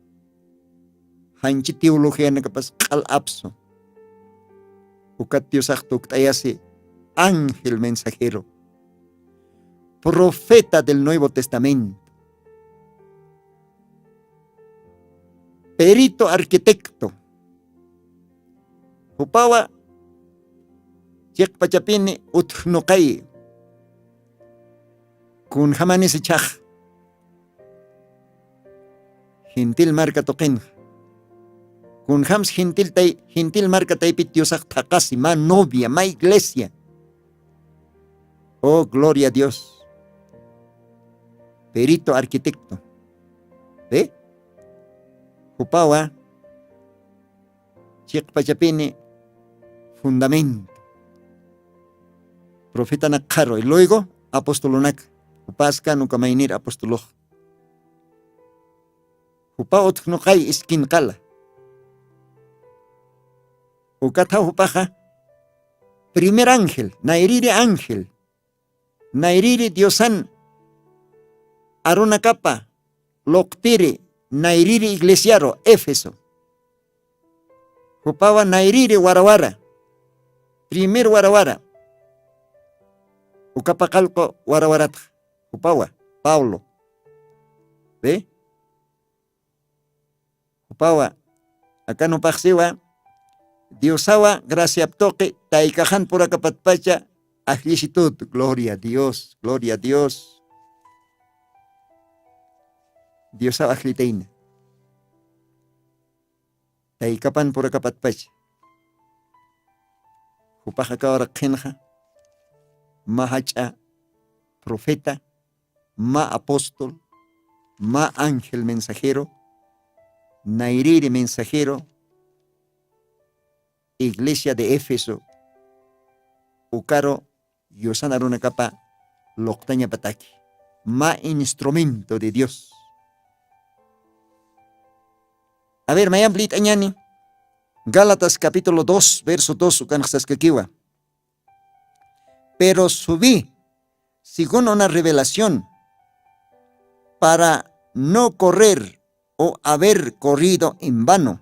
Hanchi teología nakapas kalapso. Ukat Diosaj tuktayase ángel mensajero. Profeta del Nuevo Testamento. Perito arquitecto. Upawa Yek pachapini utnukay. Kun jamanis chaj. Gentil marca toquen. Kun jams gentil marca taipit Diosak takasi, ma novia, ma iglesia. Oh, gloria a Dios. Perito arquitecto. ¿Ve? Hupawa. Yek pachapini fundamento. Profeta nakaro. Y luego apostolonak. Upaskan ukamainir apostoloj. Upaot nukay iskin kala. Ukata upaja. Primer ángel. Nairiri ángel. Nairiri Diosan. Aruna capa. Loktiri. Nairiri iglesiaro. Éfeso. Upawa nairiri warawara. Primer warawara. Ukapakalko warawarat. Upawa, Paulo. ¿Ve? Upawa. Acá no paxiwa. Diosawa, gracia toque. Taikajan por acapatpacha. Ajlisitud. Gloria a Dios. Gloria a Dios. Diosawa ajliteina. Taikapan por acapatpacha. Upaja kawara kenja. Mahacha. Profeta. Ma apóstol, ma ángel mensajero, nairiri mensajero, iglesia de Éfeso, ukaro yosan aruna capa loktaña pataki, ma instrumento de Dios. A ver, mayam blit añani, Gálatas capítulo 2, verso 2, ukanxaskekiwa. Pero subí, según una revelación, para no correr o haber corrido en vano,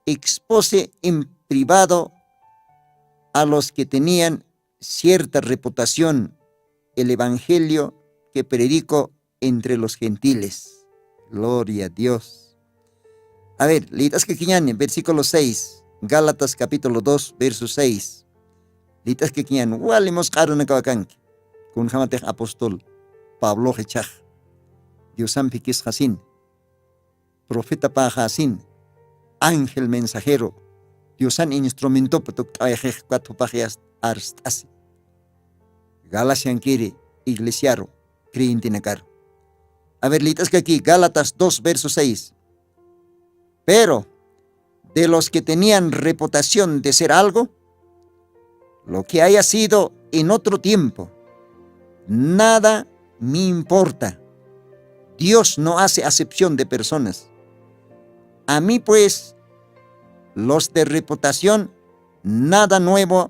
expuse en privado a los que tenían cierta reputación el evangelio que predico entre los gentiles. Gloria a Dios. A ver, litas que quiñane, versículo 6, Gálatas capítulo 2, verso 6. Litas que quiñane, walimos karuna kawakanki, kun jamatech apóstol Pablo Hechaj, Diosan pikis hasin, profeta pa hasin, ángel mensajero, Diosan instrumento patuk ayajej cuatro pajias arstasi. Galasian quiere iglesiaro, creyente nakar. A ver, litas que aquí, Gálatas 2, verso 6. Pero de los que tenían reputación de ser algo, lo que haya sido en otro tiempo, nada me importa. Dios no hace acepción de personas. A mí pues, los de reputación, nada nuevo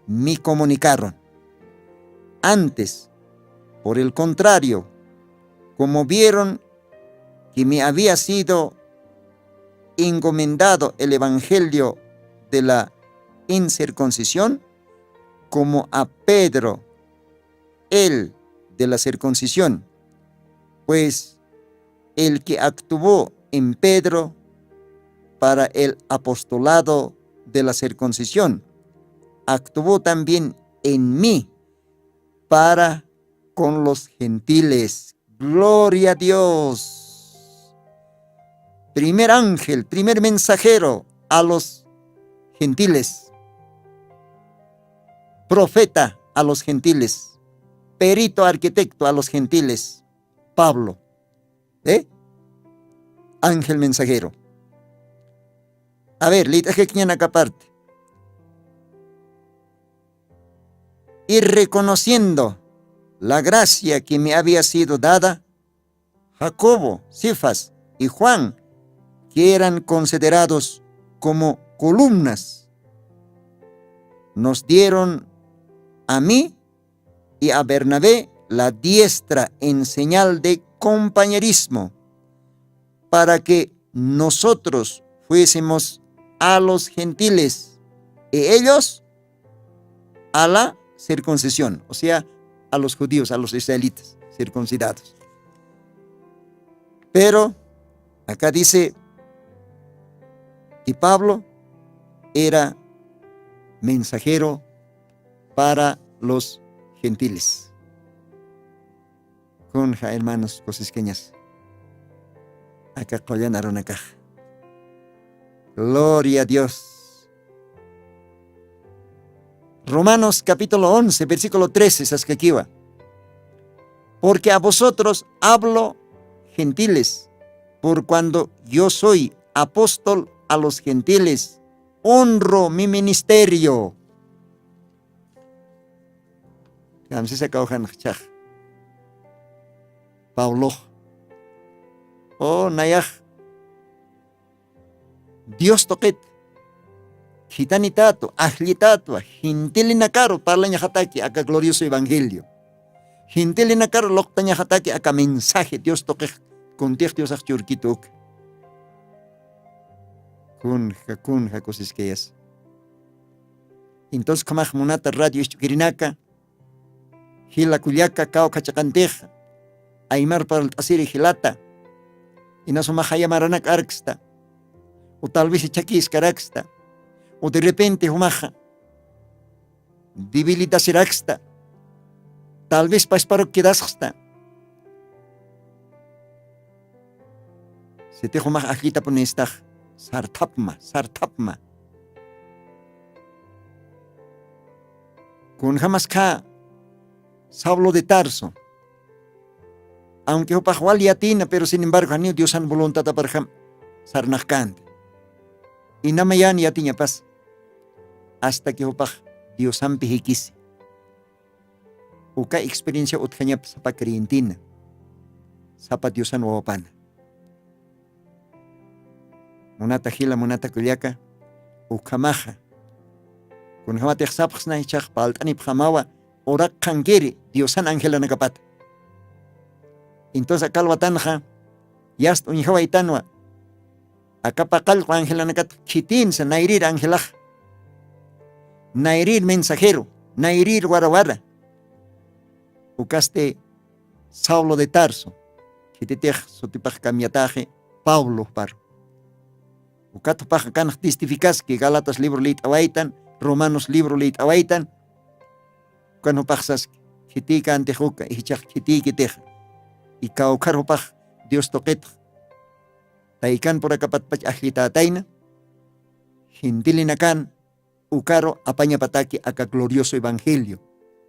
me comunicaron. Antes, por el contrario, como vieron que me había sido encomendado el evangelio de la incircuncisión, como a Pedro, el de la circuncisión, pues el que actuó en Pedro para el apostolado de la circuncisión, actuó también en mí para con los gentiles. Gloria a Dios. Primer ángel, primer mensajero a los gentiles. Profeta a los gentiles. Perito arquitecto a los gentiles. Pablo. Ángel mensajero. A ver, le dije que acá parte. Y reconociendo la gracia que me había sido dada, Jacobo, Cefas y Juan, que eran considerados como columnas, nos dieron a mí y a Bernabé la diestra en señal de compañerismo, para que nosotros fuésemos a los gentiles y ellos a la circuncisión, o sea, a los judíos, a los israelitas circuncidados. Pero acá dice que Pablo era mensajero para los gentiles. Conja, hermanos, cosas pequeñas. Acá collanaron acá. Gloria a Dios. Romanos capítulo 11, versículo 13, Sascaquiva. Porque a vosotros hablo gentiles, por cuando yo soy apóstol a los gentiles, honro mi ministerio. Pablo. Oh, nayaj. Dios toquet. Gitanitato, ahlitato, gentilina caro, parlaña hataki, acá glorioso evangelio. Gentilina caro, loctaña hataki, acá mensaje, Dios toque, con Dios achurquituk. Kunja, cosas que es. Entonces, como monata radio istukirinaka, hila culiaca, cao cachacanteja, aymar para el asir y hilata, y no suma hayamaranak arxta, o tal vez chaquis caraxta, o de repente humaja, debilita siraxta, tal vez pasparo quedasxta. Se te humaja ajita ponesta, sartapma. Con jamás ka, Saulo de Tarso, aunque opajual yatina, pero sin embargo, a Dios han voluntad para jam, sarnajcante. Y namayan yatiña paz, hasta que opaj, Dios han pijikisi. Uka experiencia utjaña sapa creentina, sapa Dios han wapana. Monata gila, monata kuliaka, ukamaja. Con jamate sapxna ichaj paltani pjamawa, orak kangeri, Diosan ángela nakapat. Entonces calwa tanja, yast unjawa itanwa. Acá pakal ko angelanakat chitin sa nairir angelah. Nairir mensajero, nairir warawara. Ukaste Saulo de Tarso, chititej sotipaj kamiataje Pablo par. Ukato paja kanak testificas que Galatas libro lit awaitan, Romanos libro lit awaitan. Kano paxas chitika antejuka ichak chitiki teja. Y kaukar paj Dios toquet. Taikan por akapatpach ajitataina. Hintilinakan ukaro apaña pataki aka glorioso evangelio.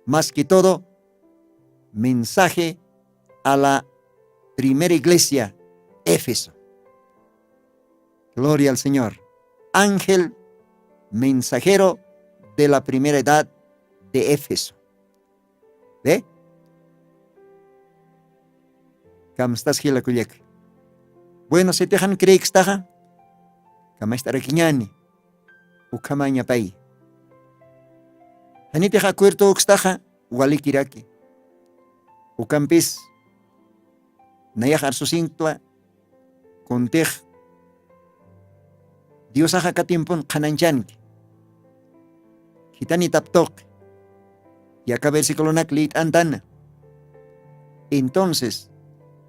Más que todo, mensaje a la primera iglesia, Éfeso. Gloria al Señor. Ángel mensajero de la primera edad de Éfeso. ¿Ve? Kamstas hila kuyek. Bueno, se tejan creix taja. Kamastarakiñani. Ukamaña pay. Haniteja cuerto uxtaja. Walikiraki. Ukampis. Nayaj arsusintwa. Contej. Dios aja katimpon kananchanki. Hitani taptok. Y acá versículo naklit antana. Entonces,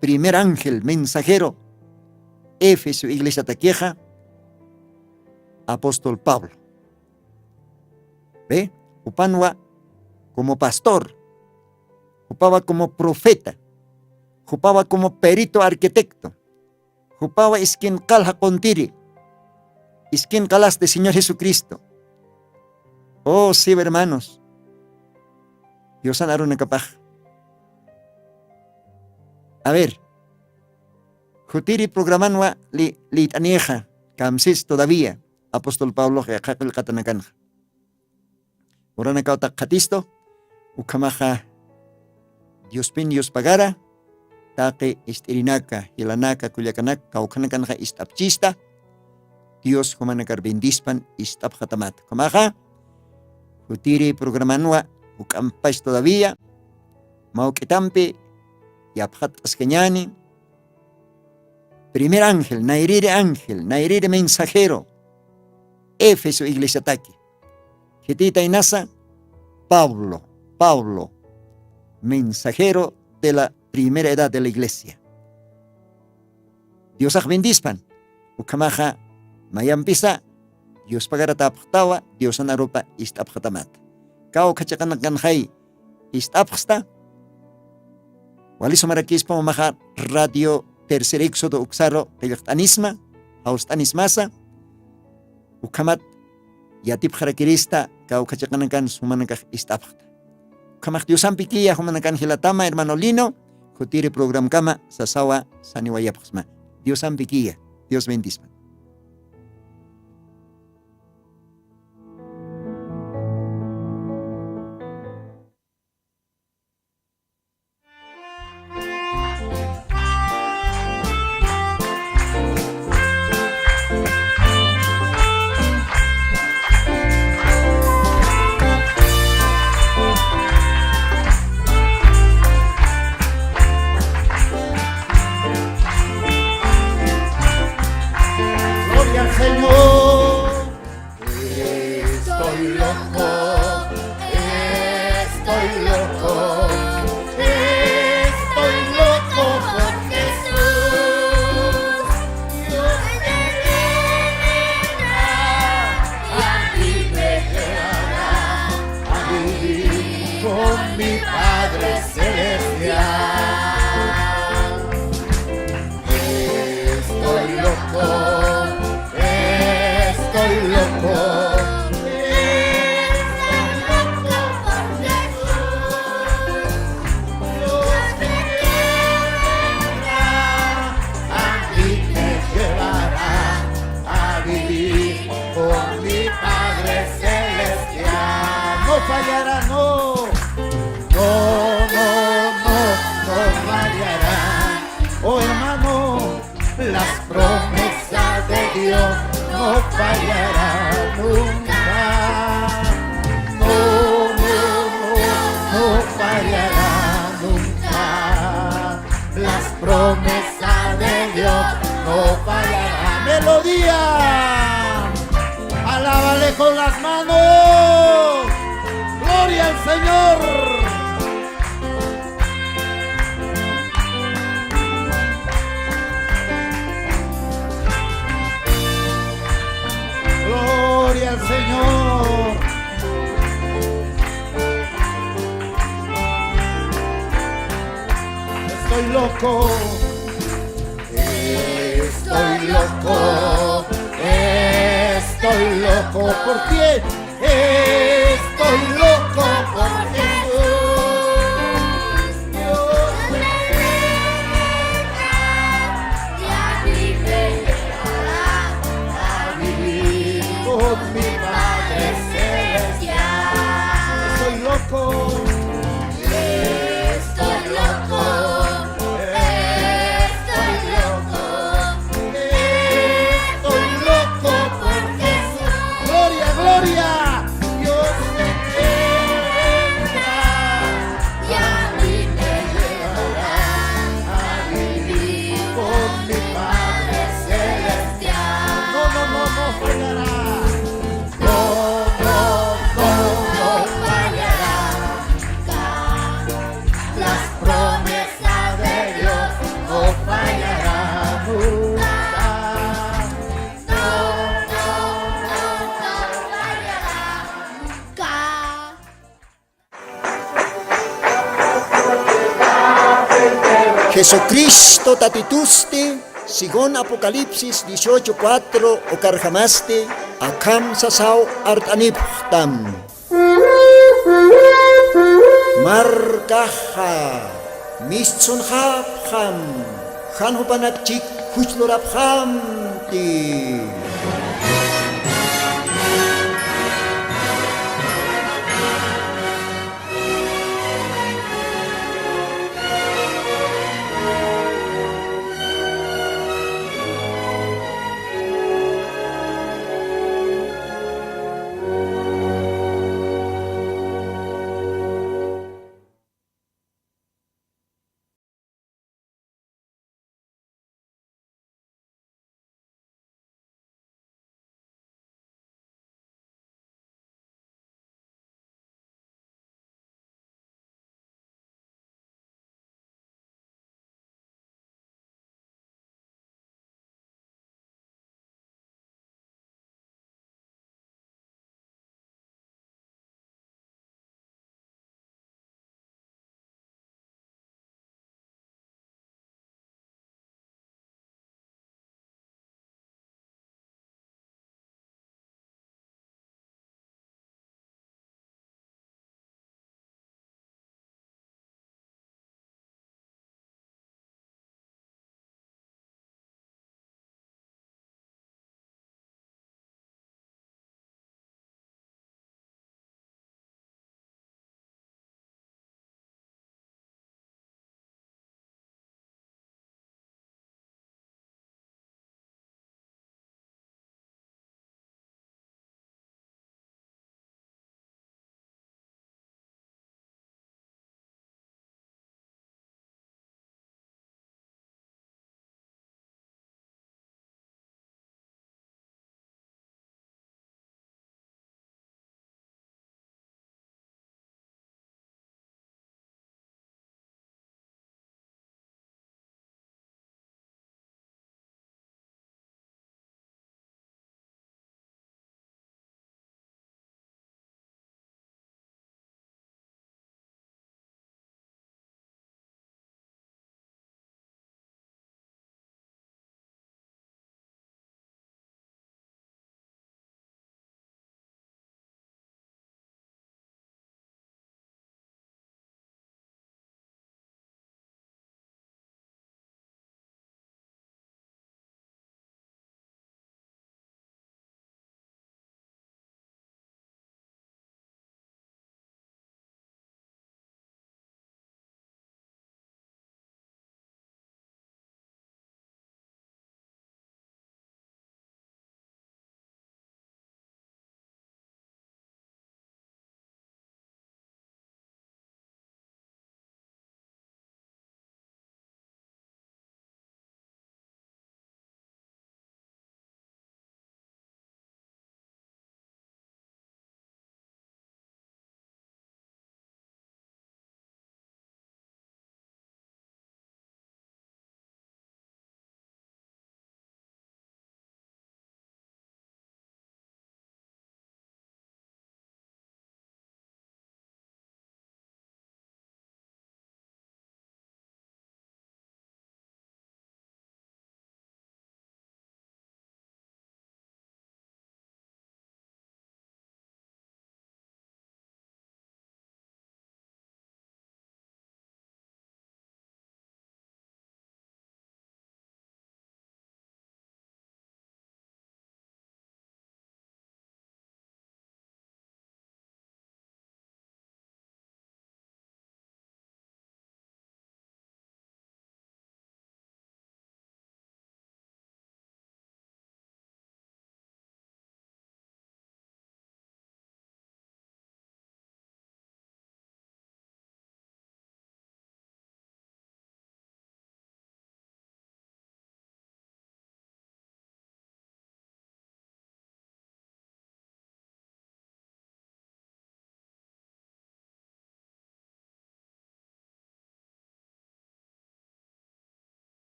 primer ángel mensajero, Éfeso, iglesia taqueja, apóstol Pablo. ¿Ve? Upanwa como pastor, upaba como profeta, upaba como perito arquitecto, upaba es quien calja contiri, es quien calaste Señor Jesucristo. Oh, sí, hermanos. Dios han una capaz. A ver, Jutiri programanwa li tanieja, kamsis todavía, apóstol Pablo, jakakal katanakanja. Orana kauta katisto, ukamaja, Dios pin Dios pagara, take istirinaka, hilanaka, kuyakanaka, kaukanakanja istapchista, Dios humanakar bendispan istapjatamat. Kamaja, Jutiri programanwa, ukampais todavía, mauketampe, yaphat askeñani, primer ángel, nairire mensajero, Éfeso, iglesia taqui. Jetita y nasa, Pablo, mensajero de la primera edad de la iglesia. Dios bendispan, ukamaja, mayampisa, Dios pagara tapjtawa, Dios anaropa istapjatamat. Kao kachakanak ganjay, istapjsta, waliso marakispa mamaja radio tercer éxodo uxaro peyaktanisma, austanismasa, ukamat, yatip jarakirista, kao kachakanakan sumanakaj istapjta. Ukamak Diosan piquilla, humanakan hilatama, hermano Lino, jutiri program kama, sasawa, saniwayapjasma. Diosan piquilla, Dios bendisma. Oh hermano, las promesas de Dios no fallarán nunca. No fallarán nunca. Las aleluya. Alábale con las manos. Gloria al Señor. Gloria al Señor. Estoy loco. Estoy loco. Estoy loco por ti. Estoy loco por Jesús. Dios me deja y a mí me llevará a vivir con mi Padre Celestial. Estoy loco. Estoy loco. Gloria, Dios me entra y a mí me llevará a vivir con mi Padre Celestial. No fallará. No fallará. Las promesas de Dios no fallarán nunca. Jesucristo tatituste, según Apocalipsis 18:4 o carjamaste, akam sasao artaniptam. Markaha, misunhapham, hanhupanakchik huchloraphamti.